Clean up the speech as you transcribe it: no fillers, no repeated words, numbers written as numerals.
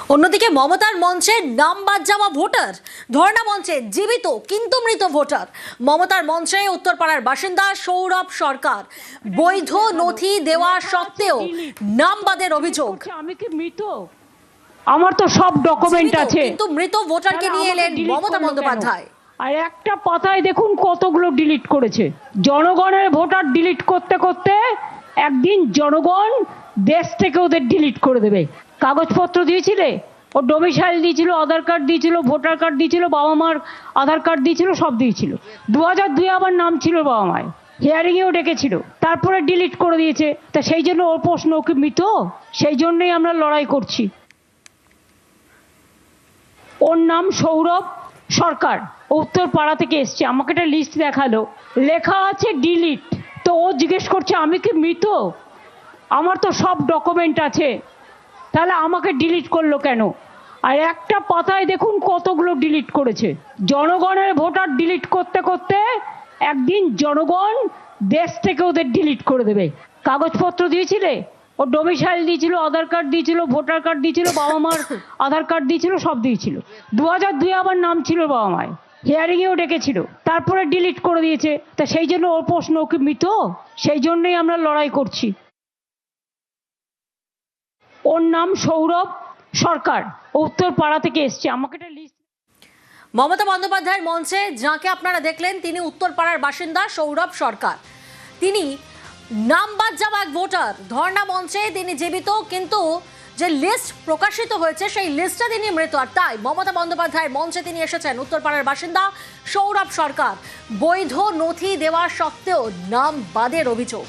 অন্যদিকে মমতার মঞ্চে নাম বাদ যাওয়া ভোটার, ধর্ণা মঞ্চে জীবিত কিন্তু মৃত ভোটার। মমতার মঞ্চে উত্তরপাড়ার বাসিন্দা সৌরভ সরকার, বৈধ নথি দেওয়া সত্ত্বেও নাম বাদের অভিযোগ। আমি কি মৃত? আমার তো সব ডকুমেন্ট আছে, কিন্তু মৃত ভোটারকে নিয়ে এলেন মমতা বন্দ্যোপাধ্যায়। আর একটা পাতায় দেখুন কতগুলো ডিলিট করেছে। জনগণের ভোটার ডিলিট করতে করতে একদিন জনগণ দেশ থেকে ওদের ডিলিট করে দেবে। কাগজপত্র দিয়েছিলে, ও ডোমিসাইল দিয়েছিল, আধার কার্ড দিয়েছিল, ভোটার কার্ড দিয়েছিল, বাবা মার আধার কার্ড দিয়েছিল, সব দিয়েছিল। 2002 আবার নাম ছিল বাবা মায়ের, হিয়ারিংয়েও ডেকেছিল, তারপরে ডিলিট করে দিয়েছে। তা সেই জন্য ওর প্রশ্ন, ওকে মৃত? সেই জন্যই আমরা লড়াই করছি। ওর নাম সৌরভ সরকার, উত্তর পাড়া থেকে এসছে। আমাকে একটা লিস্ট দেখালো, লেখা আছে ডিলিট। তো ও জিজ্ঞেস করছে আমি কি মৃত? আমার তো সব ডকুমেন্ট আছে, তাহলে আমাকে ডিলিট করলো কেন? আর একটা পাতায় দেখুন কতগুলো ডিলিট করেছে। জনগণের ভোটার ডিলিট করতে করতে একদিন জনগণ দেশ থেকে ওদের ডিলিট করে দেবে। কাগজপত্র দিয়েছিলে, ও ডোমিসাইল দিয়েছিল, আধার কার্ড দিয়েছিল, ভোটার কার্ড দিয়েছিল, বাবা মার আধার কার্ড দিয়েছিল, সব দিয়েছিল। 2002 আবার নাম ছিল বাবা মায়ের, হিয়ারিংয়েও ডেকেছিল, তারপরে ডিলিট করে দিয়েছে। তা সেই জন্য ওর প্রশ্ন, ওকে মৃত? সেই জন্যই আমরা লড়াই করছি। ওর নাম সৌরভ সরকার, উত্তর পাড়া থেকে এসছে। আমাকে একটা লিস্ট। মমতা বন্দ্যোপাধ্যায়ের মঞ্চে যাকে আপনারা দেখলেন তিনি উত্তরপাড়ার বাসিন্দা সৌরভ সরকার। তিনি নাম বাদ যাওয়া এক ভোটার, ধর্ণা মঞ্চে তিনি জীবিত কিন্তু যে লিস্ট প্রকাশিত হয়েছে সেই লিস্টে তিনি মৃত। আর তাই মমতা বন্দ্যোপাধ্যায়ের মঞ্চে তিনি এসেছেন উত্তরপাড়ার বাসিন্দা সৌরভ সরকার, বৈধ নথি দেওয়া সত্ত্বেও নাম বাদের অভিযোগ।